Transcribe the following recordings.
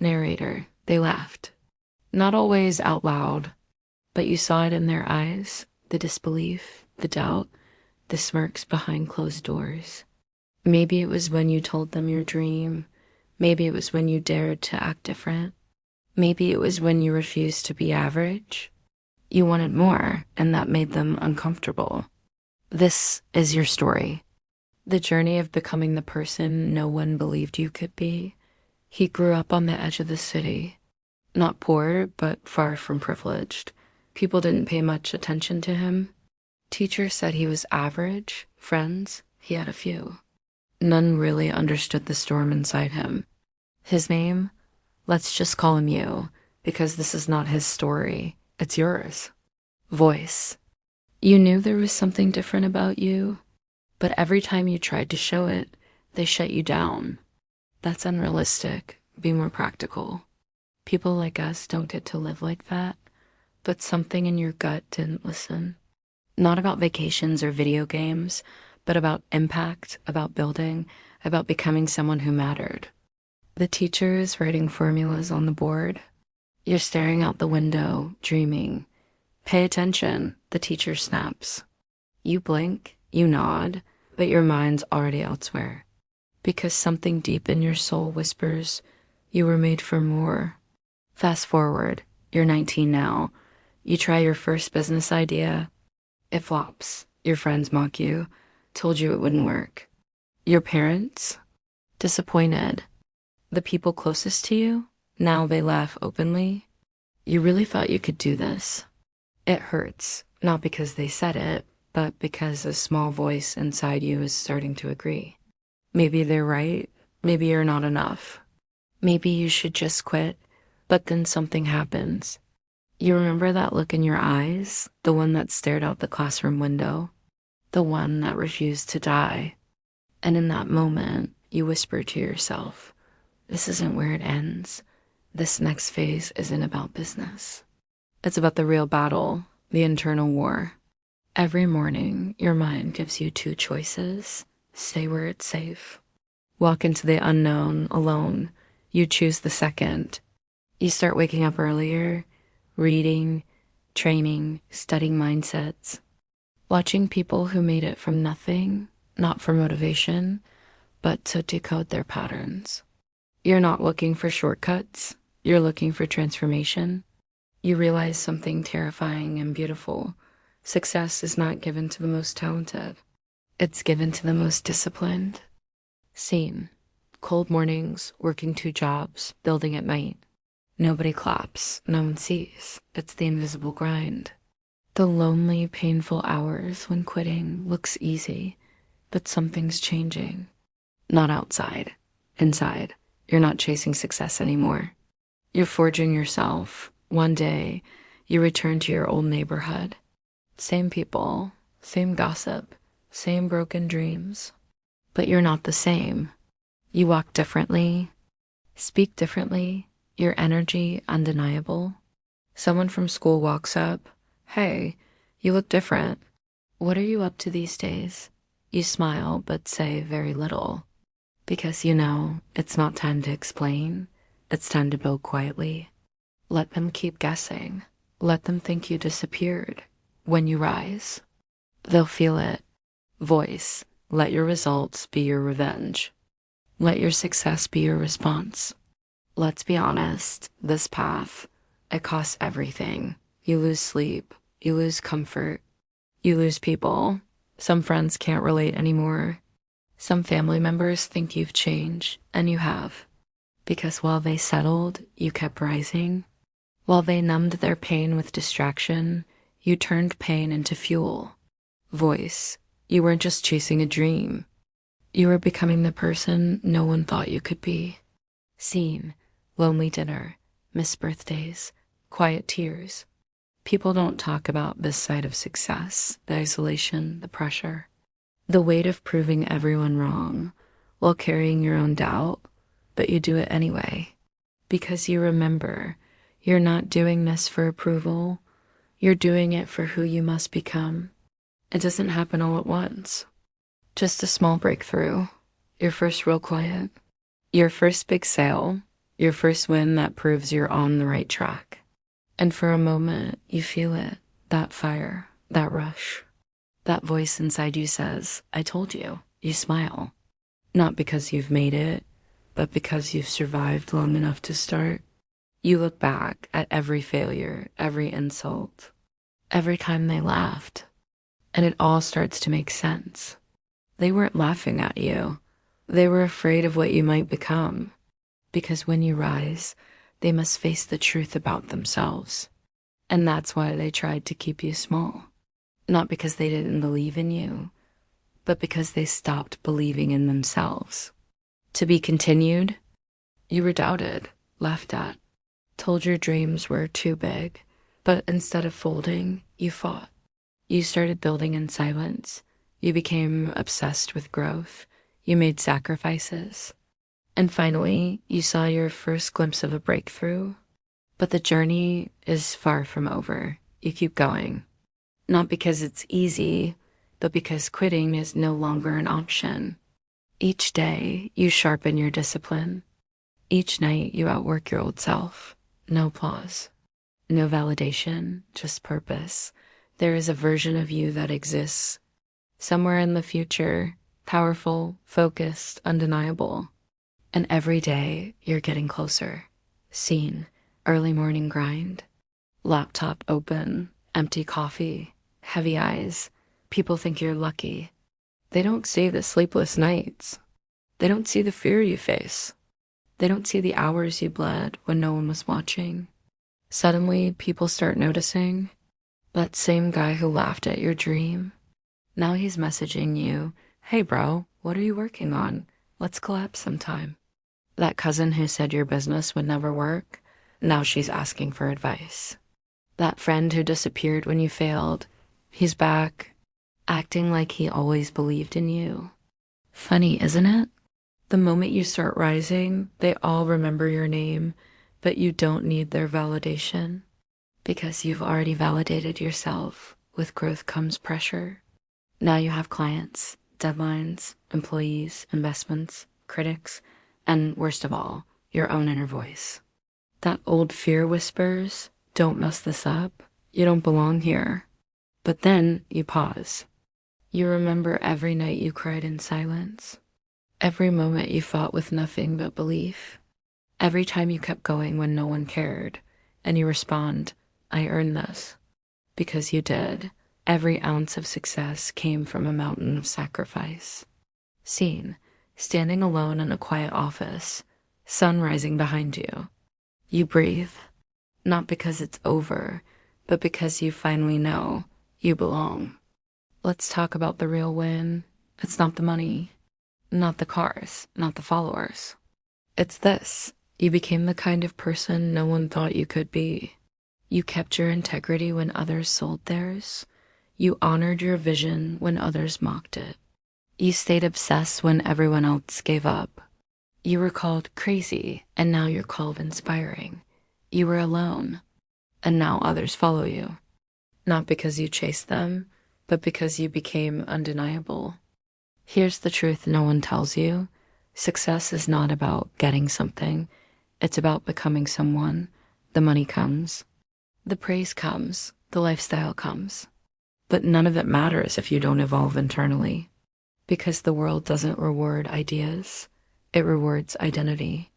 Narrator, they laughed. Not always out loud, but you saw it in their eyes, the disbelief, the doubt, the smirks behind closed doors. Maybe it was when you told them your dream. Maybe it was when you dared to act different. Maybe it was when you refused to be average. You wanted more, and that made them uncomfortable. This is your story. The journey of becoming the person no one believed you could be. He grew up on the edge of the city. Not poor, but far from privileged. People didn't pay much attention to him. Teachers said he was average. Friends, he had a few. None really understood the storm inside him. His name? Let's just call him you, because this is not his story. It's yours. Voice. You knew there was something different about you, but every time you tried to show it, they shut you down. That's unrealistic. Be more practical. People like us don't get to live like that, but something in your gut didn't listen. Not about vacations or video games, but about impact, about building, about becoming someone who mattered. The teacher is writing formulas on the board. You're staring out the window, dreaming. Pay attention, the teacher snaps. You blink, you nod, but your mind's already elsewhere. Because something deep in your soul whispers, you were made for more. Fast forward, you're 19 now. You try your first business idea. It flops. Your friends mock you, told you it wouldn't work. Your parents? Disappointed. The people closest to you? Now they laugh openly. You really thought you could do this. It hurts, not because they said it, but because a small voice inside you is starting to agree. Maybe they're right. Maybe you're not enough. Maybe you should just quit. But then something happens. You remember that look in your eyes, the one that stared out the classroom window, the one that refused to die. And in that moment, you whisper to yourself, this isn't where it ends. This next phase isn't about business. It's about the real battle, the internal war. Every morning, your mind gives you two choices. Stay where it's safe. Walk into the unknown alone. You choose the second. You start waking up earlier, reading, training, studying mindsets, watching people who made it from nothing, not for motivation, but to decode their patterns. You're not looking for shortcuts. You're looking for transformation. You realize something terrifying and beautiful. Success is not given to the most talented. It's given to the most disciplined. Scene. Cold mornings, working 2 jobs, building at night. Nobody claps, no one sees. It's the invisible grind. The lonely, painful hours when quitting looks easy, but something's changing. Not outside, inside. You're not chasing success anymore. You're forging yourself. One day, you return to your old neighborhood. Same people, same gossip, same broken dreams. But you're not the same. You walk differently, speak differently, your energy undeniable. Someone from school walks up. Hey, you look different. What are you up to these days? You smile, but say very little. Because you know, it's not time to explain. It's time to build quietly. Let them keep guessing. Let them think you disappeared. When you rise, they'll feel it. Voice, let your results be your revenge. Let your success be your response. Let's be honest, this path, it costs everything. You lose sleep, you lose comfort, you lose people. Some friends can't relate anymore. Some family members think you've changed, and you have. Because while they settled, you kept rising. While they numbed their pain with distraction, you turned pain into fuel. Voice, you weren't just chasing a dream. You were becoming the person no one thought you could be. Scene, lonely dinner, missed birthdays, quiet tears. People don't talk about this side of success, the isolation, the pressure. The weight of proving everyone wrong while carrying your own doubt, but you do it anyway. Because you remember, you're not doing this for approval. You're doing it for who you must become. It doesn't happen all at once. Just a small breakthrough, your first real client, your first big sale, Your first win that proves you're on the right track. And for a moment, you feel it, that fire, that rush. That voice inside you says, I told you. You smile. Not because you've made it, but because you've survived long enough to start. You look back at every failure, every insult, every time they laughed, and it all starts to make sense. They weren't laughing at you. They were afraid of what you might become. Because when you rise, they must face the truth about themselves. And that's why they tried to keep you small. Not because they didn't believe in you, but because they stopped believing in themselves. To be continued, you were doubted, laughed at, told your dreams were too big, but instead of folding, you fought. You started building in silence. You became obsessed with growth. You made sacrifices. And finally, you saw your first glimpse of a breakthrough. But the journey is far from over. You keep going. Not because it's easy, but because quitting is no longer an option. Each day, you sharpen your discipline. Each night, you outwork your old self. No applause. No validation, just purpose. There is a version of you that exists somewhere in the future, powerful, focused, undeniable. And every day, you're getting closer. Seen, early morning grind, laptop open, empty coffee, heavy eyes. People think you're lucky. They don't see the sleepless nights. They don't see the fear you face. They don't see the hours you bled when no one was watching. Suddenly, people start noticing that same guy who laughed at your dream. Now he's messaging you, hey bro, what are you working on? Let's collab sometime. That cousin who said your business would never work, now she's asking for advice. That friend who disappeared when you failed, he's back, acting like he always believed in you. Funny, isn't it? The moment you start rising, they all remember your name, but you don't need their validation because you've already validated yourself. With growth comes pressure. Now you have clients, deadlines, employees, investments, critics, and worst of all, your own inner voice. That old fear whispers, don't mess this up. You don't belong here. But then you pause. You remember every night you cried in silence. Every moment you fought with nothing but belief. Every time you kept going when no one cared. And you respond, I earned this. Because you did. Every ounce of success came from a mountain of sacrifice. Seen, standing alone in a quiet office, sun rising behind you. You breathe, not because it's over, but because you finally know you belong. Let's talk about the real win. It's not the money, not the cars, not the followers. It's this. You became the kind of person no one thought you could be. You kept your integrity when others sold theirs. You honored your vision when others mocked it. You stayed obsessed when everyone else gave up. You were called crazy, and now you're called inspiring. You were alone, and now others follow you. Not because you chased them, but because you became undeniable. Here's the truth no one tells you. Success is not about getting something. It's about becoming someone. The money comes. The praise comes. The lifestyle comes. But none of it matters if you don't evolve internally. Because the world doesn't reward ideas. It rewards identity.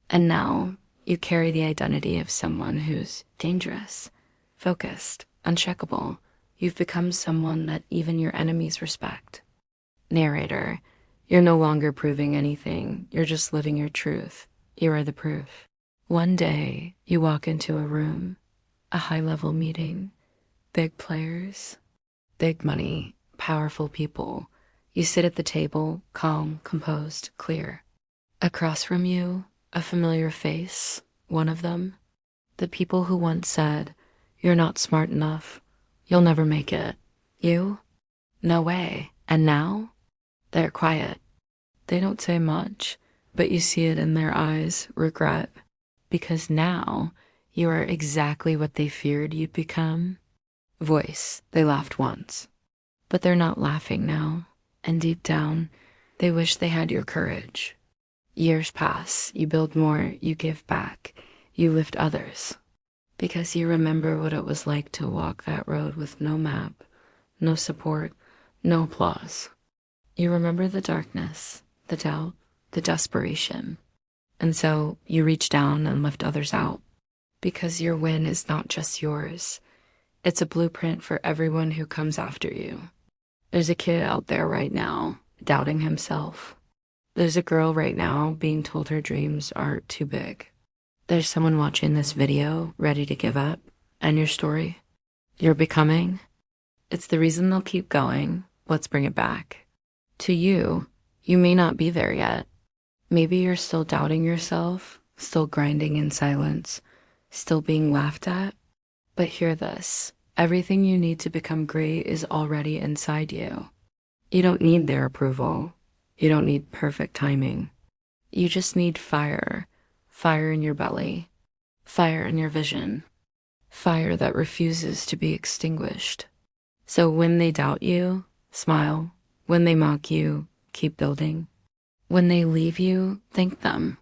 And now you carry the identity of someone who's dangerous, focused, uncheckable. You've become someone that even your enemies respect. Narrator, you're no longer proving anything. You're just living your truth. You are the proof. One day, you walk into a room, a high-level meeting, big players, big money, powerful people. You sit at the table, calm, composed, clear. Across from you, a familiar face, one of them. The people who once said, you're not smart enough, you'll never make it. You? No way. And now? They're quiet. They don't say much, but you see it in their eyes, regret. Because now, you are exactly what they feared you'd become. Voice, they laughed once. But they're not laughing now. And deep down, they wish they had your courage. Years pass, you build more, you give back, you lift others. Because you remember what it was like to walk that road with no map, no support, no applause. You remember the darkness, the doubt, the desperation. And so you reach down and lift others out. Because your win is not just yours. It's a blueprint for everyone who comes after you. There's a kid out there right now, doubting himself. There's a girl right now being told her dreams are too big. There's someone watching this video ready to give up. And your story, your becoming, it's the reason they'll keep going. Let's bring it back. To you, you may not be there yet. Maybe you're still doubting yourself, still grinding in silence, still being laughed at. But hear this, everything you need to become great is already inside you. You don't need their approval. You don't need perfect timing. You just need fire. Fire in your belly. Fire in your vision. Fire that refuses to be extinguished. So when they doubt you, smile. When they mock you, keep building. When they leave you, thank them.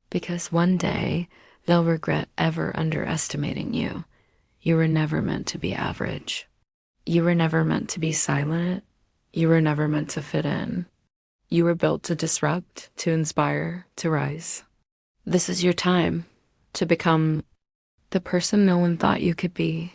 Because one day, they'll regret ever underestimating you. You were never meant to be average. You were never meant to be silent. You were never meant to fit in. You were built to disrupt, to inspire, to rise. This is your time to become the person no one thought you could be.